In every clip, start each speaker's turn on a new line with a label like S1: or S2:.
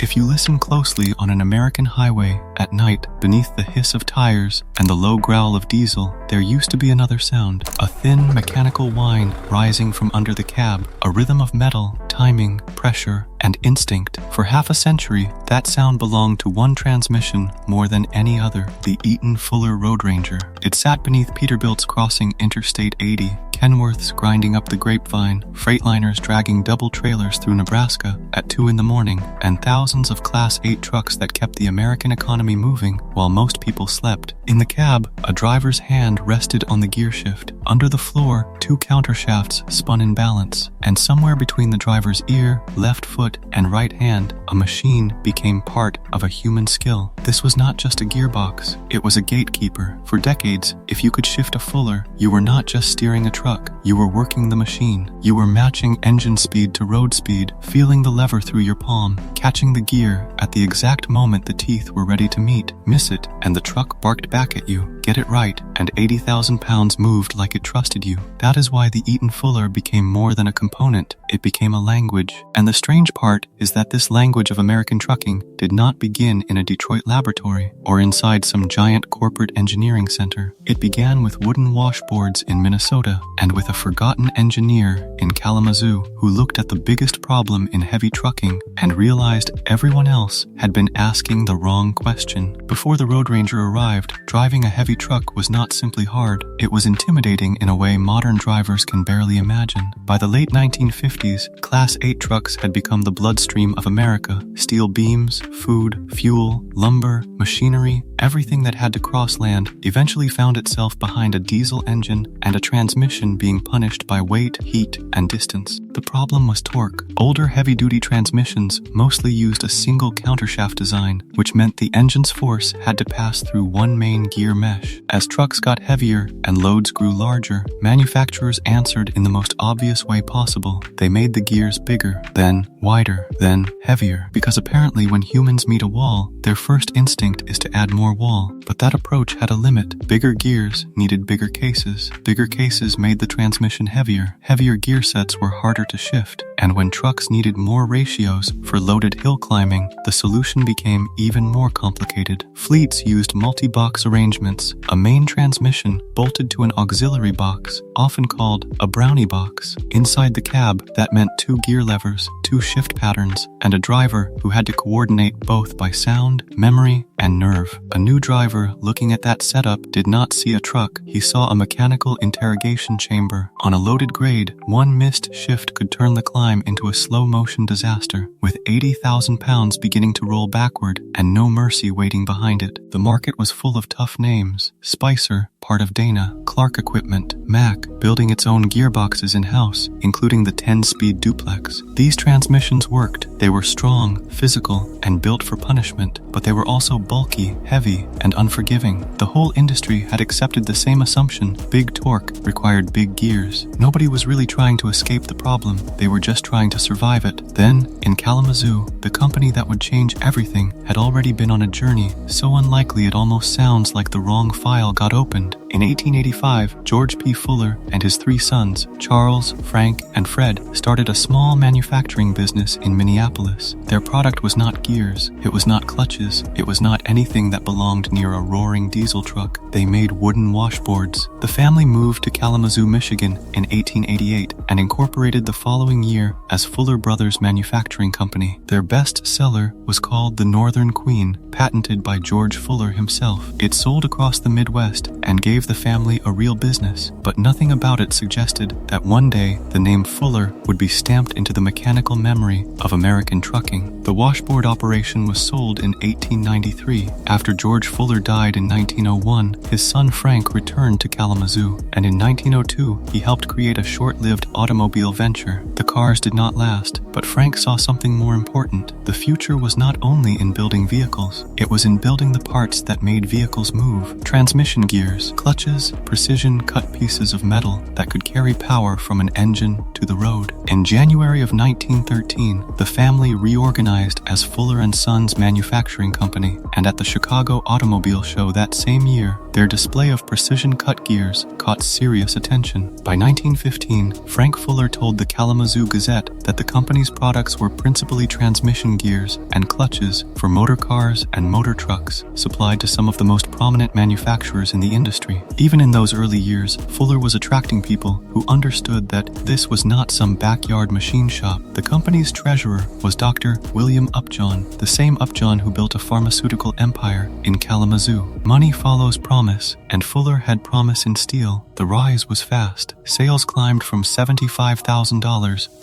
S1: If you listen closely on an American highway at night, beneath the hiss of tires and the low growl of diesel, there used to be another sound, a thin mechanical whine rising from under the cab, a rhythm of metal, timing, pressure, and instinct. For half a century, that sound belonged to one transmission more than any other, the Eaton Fuller Road Ranger. It sat beneath Peterbilt's crossing Interstate 80, Kenworths grinding up the grapevine, Freightliners dragging double trailers through Nebraska at 2 in the morning, and thousands of Class 8 trucks that kept the American economy moving while most people slept. In the cab, a driver's hand rested on the gear shift. Under the floor, 2 countershafts spun in balance, and somewhere between the driver's ear, left foot, and right hand, a machine became part of a human skill. This was not just a gearbox, it was a gatekeeper. For decades, if you could shift a Fuller, you were not just steering a truck, you were working the machine. You were matching engine speed to road speed, feeling the lever through your palm, catching the gear at the exact moment the teeth were ready to meet. Miss it, and the truck barked back at you. Get it right, and 80,000 pounds moved like it trusted you. That is why the Eaton Fuller became more than a component, it became a language. And the strange part is that this language of American trucking did not begin in a Detroit laboratory or inside some giant corporate engineering center. It began with wooden washboards in Minnesota and with a forgotten engineer in Kalamazoo who looked at the biggest problem in heavy trucking and realized everyone else had been asking the wrong question. Before the Road Ranger arrived, driving a heavy truck was not simply hard, it was intimidating in a way modern drivers can barely imagine. By the late 1950s, Class 8 trucks had become the bloodstream of America. Steel beams, food, fuel, lumber, machinery, everything that had to cross land eventually found itself behind a diesel engine and a transmission being punished by weight, heat, and distance. The problem was torque. Older heavy-duty transmissions mostly used a single countershaft design, which meant the engine's force had to pass through one main gear mesh. As trucks got heavier and loads grew larger, manufacturers answered in the most obvious way possible. They made the gears bigger, then wider, then heavier. Because apparently when humans meet a wall, their first instinct is to add more wall. But that approach had a limit. Bigger gears needed bigger cases. Bigger cases made the transmission heavier. Heavier gear sets were harder to shift. And when trucks needed more ratios for loaded hill climbing, the solution became even more complicated. Fleets used multi-box arrangements, a main transmission bolted to an auxiliary box, often called a brownie box. Inside the cab, that meant 2 gear levers, 2 shift patterns, and a driver who had to coordinate both by sound, memory, and nerve. A new driver looking at that setup did not see a truck, he saw a mechanical interrogation chamber. On a loaded grade, one missed shift could turn the climb into a slow-motion disaster, with 80,000 pounds beginning to roll backward and no mercy waiting behind it. The market was full of tough names. Spicer, part of Dana, Clark Equipment, Mack, building its own gearboxes in-house, including the 10-speed duplex. These transmissions worked. They were strong, physical, and built for punishment, but they were also bulky, heavy, and unforgiving. The whole industry had accepted the same assumption: big torque required big gears. Nobody was really trying to escape the problem, they were just trying to survive it. Then, in Kalamazoo, the company that would change everything had already been on a journey so unlikely it almost sounds like the wrong file got opened. In 1885, George P. Fuller and his 3 sons, Charles, Frank, and Fred, started a small manufacturing business in Minneapolis. Their product was not gears, it was not clutches, it was not anything that belonged near a roaring diesel truck. They made wooden washboards. The family moved to Kalamazoo, Michigan in 1888 and incorporated the following year as Fuller Brothers Manufacturing Company. Their best seller was called the Northern Queen, patented by George Fuller himself. It sold across the Midwest and gave the family a real business, but nothing about it suggested that one day the name Fuller would be stamped into the mechanical memory of American trucking. The washboard operation was sold in 1893. After George Fuller died in 1901, his son Frank returned to Kalamazoo, and in 1902 he helped create a short-lived automobile venture. The cars did not last, but Frank saw something more important. The future was not only in building vehicles, it was in building the parts that made vehicles move. Transmission gears, clutches, precision-cut pieces of metal that could carry power from an engine to the road. In January of 1913, the family reorganized as Fuller & Sons Manufacturing Company, and at the Chicago Automobile Show that same year, their display of precision-cut gears caught serious attention. By 1915, Frank Fuller told the Kalamazoo Gazette that the company's products were principally transmission gears and clutches for motor cars and motor trucks, supplied to some of the most prominent manufacturers in the industry. Even in those early years, Fuller was attracting people who understood that this was not some backyard machine shop. The company's treasurer was Dr. William Upjohn, the same Upjohn who built a pharmaceutical empire in Kalamazoo. Money follows promise, and Fuller had promise in steel. The rise was fast. Sales climbed from $75,000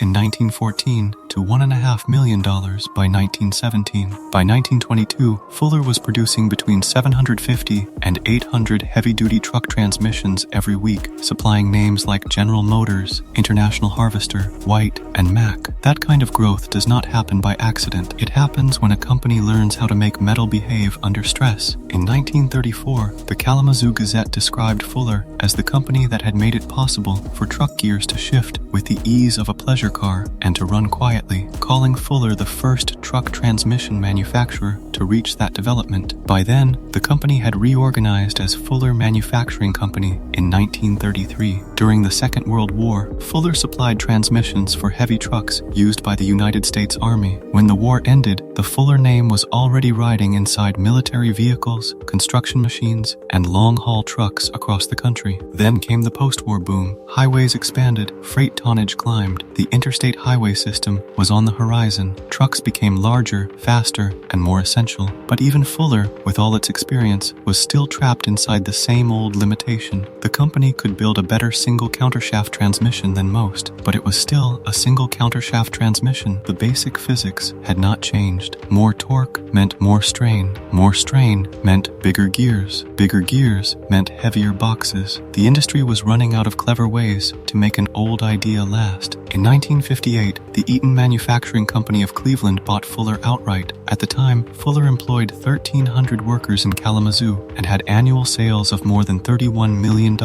S1: in 1914 to $1.5 million by 1917. By 1922, Fuller was producing between 750 and 800 heavy-duty truck transmissions every week, supplying names like General Motors, International Harvester, White, and Mack. That kind of growth does not happen by accident. It happens when a company learns how to make metal behave under stress. In 1934, the Kalamazoo Gazette described Fuller as the company that had made it possible for truck gears to shift with the ease of a pleasure car and to run quietly, calling Fuller the first truck transmission manufacturer to reach that development. By then, the company had reorganized as Fuller Manufacturing Company in 1933. During the Second World War, Fuller supplied transmissions for heavy trucks used by the United States Army. When the war ended, the Fuller name was already riding inside military vehicles, construction machines, and long-haul trucks across the country. Then came the post-war boom. Highways expanded, freight tonnage climbed, the interstate highway system was on the horizon. Trucks became larger, faster, and more essential. But even Fuller, with all its experience, was still trapped inside the same old limitation. The company could build a better single countershaft transmission than most, but it was still a single countershaft transmission. The basic physics had not changed. More torque meant more strain. More strain meant bigger gears. Bigger gears meant heavier boxes. The industry was running out of clever ways to make an old idea last. In 1958, the Eaton Manufacturing Company of Cleveland bought Fuller outright. At the time, Fuller employed 1,300 workers in Kalamazoo and had annual sales of more than $31 million.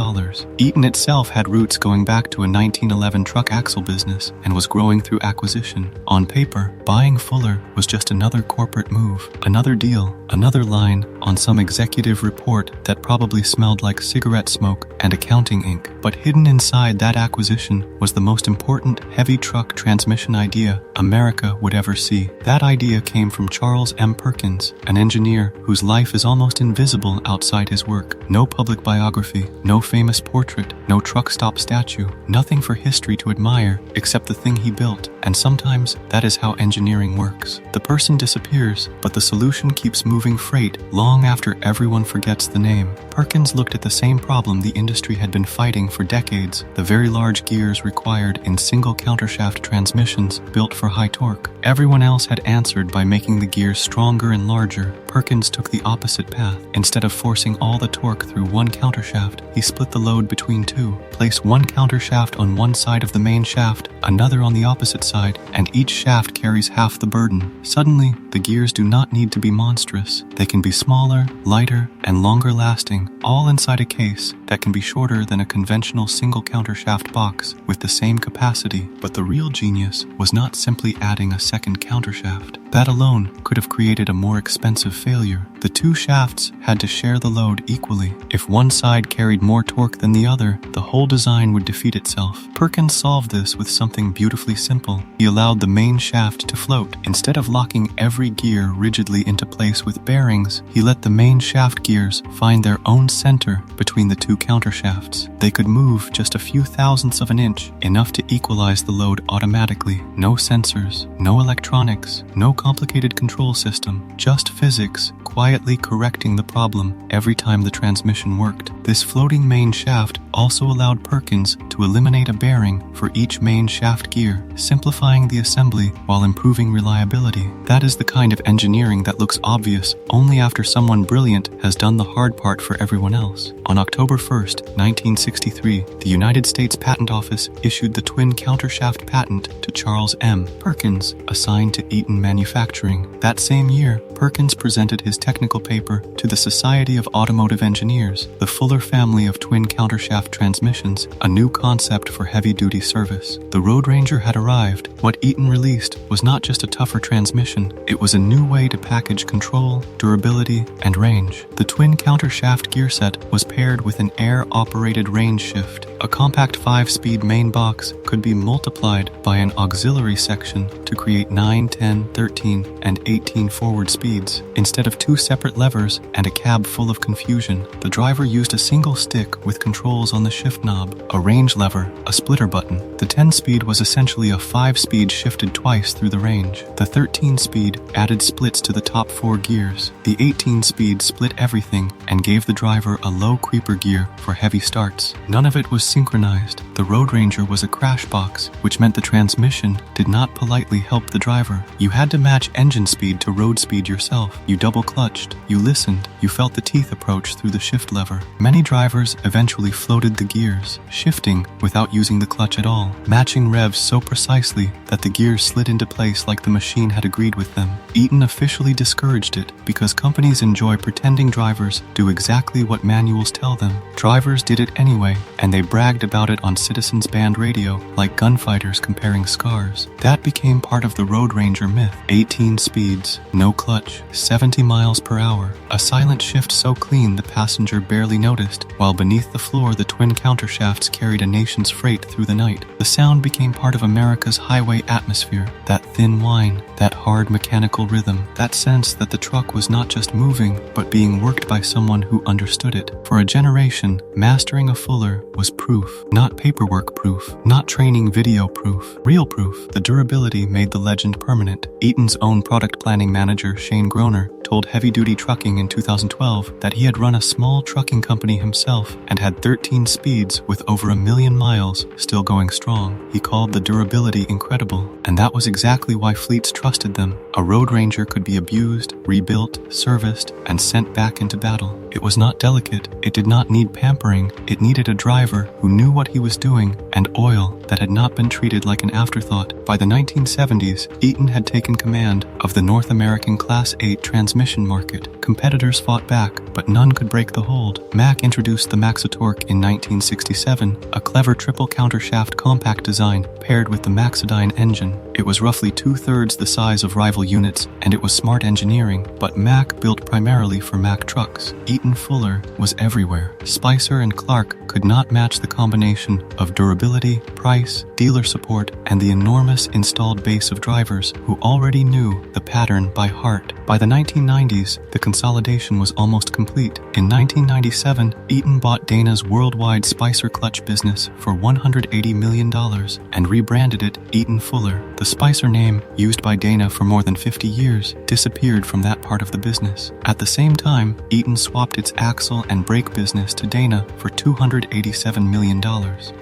S1: Eaton itself had roots going back to a 1911 truck axle business and was growing through acquisition. On paper, buying Fuller was just another corporate move, another deal, another line on some executive report that probably smelled like cigarette smoke and accounting ink. But hidden inside that acquisition was the most important heavy truck transmission idea America would ever see. That idea came from Charles M. Perkins, an engineer whose life is almost invisible outside his work. No public biography, no famous portrait, no truck stop statue, nothing for history to admire except the thing he built. And sometimes that is how engineering works. The person disappears, but the solution keeps moving freight long after everyone forgets the name. Perkins looked at the same problem the industry had been fighting for decades, the very large gears required in single countershaft transmissions built for high torque. Everyone else had answered by making the gears stronger and larger. Perkins took the opposite path. Instead of forcing all the torque through one countershaft, he split the load between two, placed one countershaft on one side of the main shaft, another on the opposite side, and each shaft carries half the burden. Suddenly, the gears do not need to be monstrous. They can be smaller, lighter, and longer lasting, all inside a case that can be shorter than a conventional single countershaft box with the same capacity. But the real genius was not simply adding a second countershaft. That alone could have created a more expensive failure. The two shafts had to share the load equally. If one side carried more torque than the other, the whole design would defeat itself. Perkins solved this with something beautifully simple. He allowed the main shaft to float. Instead of locking every gear rigidly into place with bearings, he let the main shaft gears find their own center between the two countershafts. They could move just a few thousandths of an inch, enough to equalize the load automatically. No sensors, no electronics, no complicated control system, just physics quietly correcting the problem every time the transmission worked. This floating main shaft also allowed Perkins to eliminate a bearing for each main shaft gear, simplifying the assembly while improving reliability. That is the kind of engineering that looks obvious only after someone brilliant has done the hard part for everyone else. On October 1st, 1963, the United States Patent Office issued the twin countershaft patent to Charles M. Perkins, assigned to Eaton Manufacturing. That same year, Perkins presented his technical paper to the Society of Automotive Engineers. The Fuller family of twin countershaft countershaft transmissions, a new concept for heavy-duty service. The Road Ranger had arrived. What Eaton released was not just a tougher transmission, it was a new way to package control, durability, and range. The twin countershaft gear set was paired with an air-operated range shift. A compact 5-speed main box could be multiplied by an auxiliary section to create 9, 10, 13, and 18 forward speeds. Instead of two separate levers and a cab full of confusion, the driver used a single stick with controls on the shift knob, a range lever, a splitter button. The 10-speed was essentially a 5-speed shifted twice through the range. The 13-speed added splits to the top 4 gears. The 18-speed split everything and gave the driver a low creeper gear for heavy starts. None of it was synchronized. The Road Ranger was a crash box, which meant the transmission did not politely help the driver. You had to match engine speed to road speed yourself. You double clutched, you listened, you felt the teeth approach through the shift lever. Many drivers eventually floated the gears, shifting without using the clutch at all, matching revs so precisely that the gears slid into place like the machine had agreed with them. Eaton officially discouraged it because companies enjoy pretending drivers do exactly what manuals tell them. Drivers did it anyway, and they bragged about it on Citizens Band radio like gunfighters comparing scars. That became part of the Road Ranger myth. 18 speeds, no clutch, 70 miles per hour, a silent shift so clean the passenger barely noticed, while beneath the floor the twin countershafts carried a nation's freight through the night. The sound became part of America's highway atmosphere, that thin whine, that hard mechanical rhythm, that sense that the truck was not just moving, but being worked by someone who understood it. For a generation, mastering a Fuller was proof, not paperwork proof, not training video proof, real proof. The durability made the legend permanent. Eaton's own product planning manager, Shane Groner, told Heavy Duty Trucking in 2012 that he had run a small trucking company himself and had 13 speeds with over 1 million miles still going strong. He called the durability incredible, and that was exactly why fleets trusted them. A Road Ranger could be abused, rebuilt, serviced, and sent back into battle. It was not delicate, it did not need pampering, it needed a driver who knew what he was doing and oil that had not been treated like an afterthought. By the 1970s, Eaton had taken command of the North American Class 8 transmission market. Competitors fought back, but none could break the hold. Mack introduced the Maxitorque in 1967, a clever triple countershaft compact design paired with the Maxidyne engine. It was roughly 2/3 the size of rival units, and it was smart engineering, but Mack built primarily for Mack trucks. Eaton Fuller was everywhere. Spicer and Clark could not match the combination of durability, price, dealer support, and the enormous installed base of drivers who already knew the pattern by heart. By the 1990s, the consolidation was almost complete. In 1997, Eaton bought Dana's worldwide Spicer clutch business for $180 million and rebranded it Eaton Fuller. The Spicer name, used by Dana for more than 50 years, disappeared from that part of the business. At the same time, Eaton swapped its axle and brake business to Dana for $287 million.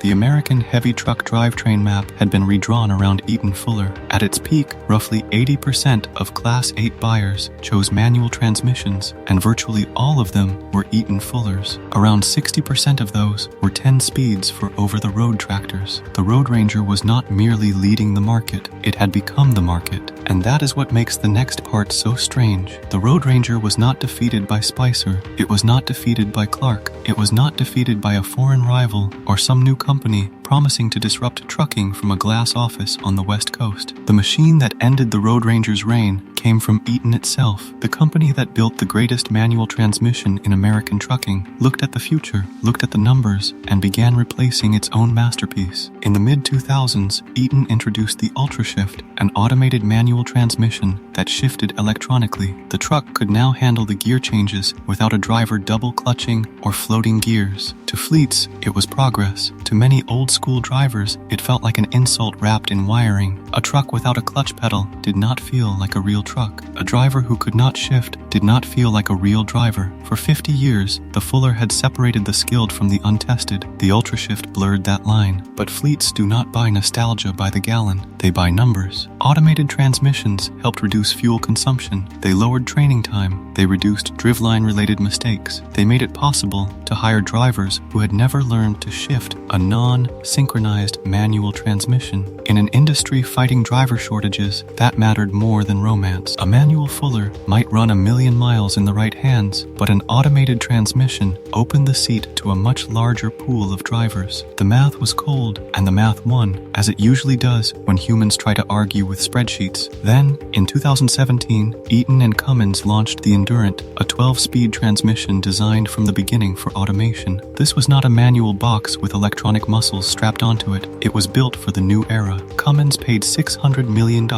S1: The American heavy truck drivetrain map had been redrawn around Eaton Fuller. At its peak, roughly 80% of Class 8 buyers chose manual transmissions, and virtually all of them were Eaton Fullers. Around 60% of those were 10 speeds for over-the-road tractors. The Road Ranger was not merely leading the market, it had become the market. And that is what makes the next part so strange. The Road Ranger was not defeated by Spicer, it was not defeated by Clark, it was not defeated by a foreign rival or some new company promising to disrupt trucking from a glass office on the West Coast. The machine that ended the Road Ranger's reign came from Eaton itself. The company that built the greatest manual transmission in American trucking looked at the future, looked at the numbers, and began replacing its own masterpiece. In the mid-2000s, Eaton introduced the UltraShift, an automated manual transmission that shifted electronically. The truck could now handle the gear changes without a driver double clutching or floating gears. To fleets, it was progress. To many old-school drivers, it felt like an insult wrapped in wiring. A truck without a clutch pedal did not feel like a real truck. A driver who could not shift did not feel like a real driver. For 50 years, the Fuller had separated the skilled from the untested. The UltraShift blurred that line. But fleets do not buy nostalgia by the gallon. They buy numbers. Automated transmissions helped reduce fuel consumption. They lowered training time, They reduced driveline-related mistakes. They made it possible to hire drivers who had never learned to shift a non-synchronized manual transmission. In an industry fighting driver shortages, that mattered more than romance. A manual fuller might run 1,000,000 miles in the right hands, but an automated transmission opened the seat to a much larger pool of drivers. The math was cold, and the math won, as it usually does when humans try to argue with spreadsheets. Then, in 2017, Eaton and Cummins launched the Endurant, a 12-speed transmission designed from the beginning for automation. This was not a manual box with electronic muscles strapped onto it. It was built for the new era. Cummins paid $600 million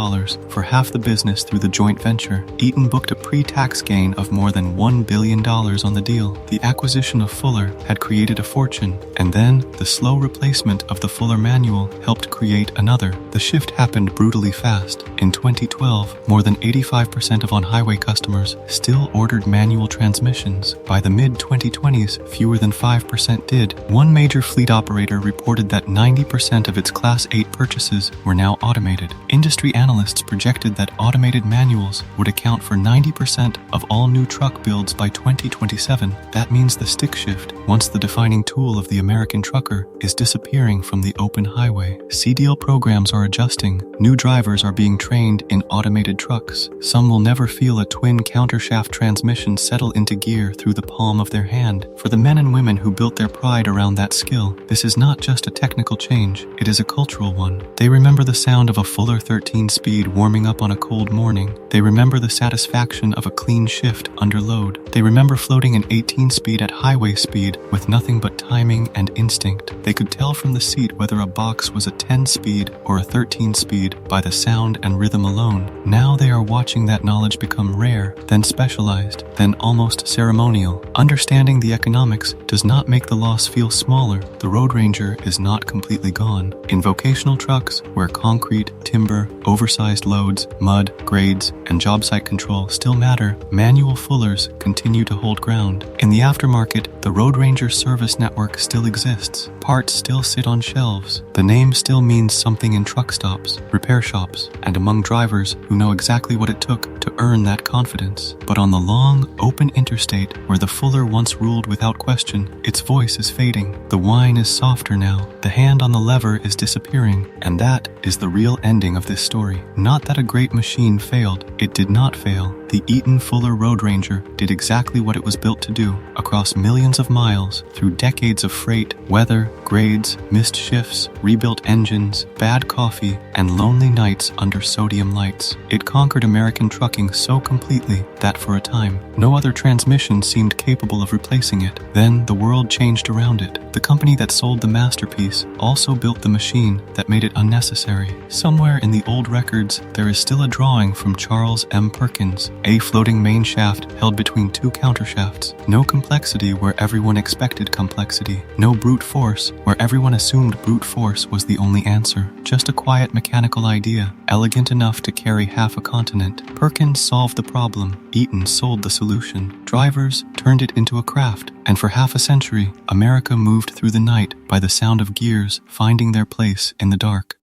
S1: for half the business through the joint venture. Eaton booked a pre-tax gain of more than $1 billion on the deal. The acquisition of Fuller had created a fortune, and then the slow replacement of the Fuller manual helped create another. The shift happened brutally fast. In 2012, more than 85% of on-highway customers still ordered manual transmissions. By the mid-2020s, fewer than 5% did. One major fleet operator reported that 90% of its Class 8 purchases were now automated. Industry analysts projected that automated manuals would account for 90% of all new truck builds by 2027. That means the stick shift, once the defining tool of the American trucker, is disappearing from the open highway. CDL programs are adjusting. New drivers are being trained in automated trucks. Some will never feel a twin countershaft transmission settle into gear through the palm of their hand. For the men and women who built their pride around that skill, this is not just a technical change, it is a cultural one. They remember the sound of a Fuller 13-speed warming up on a cold morning. They remember the satisfaction of a clean shift under load. They remember floating an 18-speed at highway speed with nothing but timing and instinct. They could tell from the seat whether a box was a 10-speed or a 13-speed by the sound and rhythm alone. Now they are watching that knowledge become rare, then specialized, then almost ceremonial. Understanding the economics does not make the loss feel smaller. The Road Ranger is not completely gone. In vocational trucks, where concrete, timber, oversized loads, mud, grades, and job site control still matter, manual fullers continue to hold ground. In the aftermarket, the Road Ranger service network still exists. Parts still sit on shelves. The name still means something in truck stops, repair shops, and among drivers who know exactly what it took to earn that confidence. But on the long, open interstate where the Fuller once ruled without question, its voice is fading. The whine is softer now. The hand on the lever is disappearing. And that is the real ending of this story. Not that a great machine failed. It did not fail. The Eaton Fuller Road Ranger did exactly what it was built to do, across millions of miles, through decades of freight, weather, grades, missed shifts, rebuilt engines, bad coffee, and lonely nights under sodium lights. It conquered American trucking so completely that for a time, no other transmission seemed capable of replacing it. Then the world changed around it. The company that sold the masterpiece also built the machine that made it unnecessary. Somewhere in the old records, there is still a drawing from Charles M. Perkins, a floating main shaft held between two countershafts. No complexity where everyone expected complexity. No brute force where everyone assumed brute force was the only answer. Just a quiet mechanical idea, elegant enough to carry half a continent. Perkins solved the problem. Eaton sold the solution. Drivers turned it into a craft. And for half a century, America moved through the night by the sound of gears finding their place in the dark.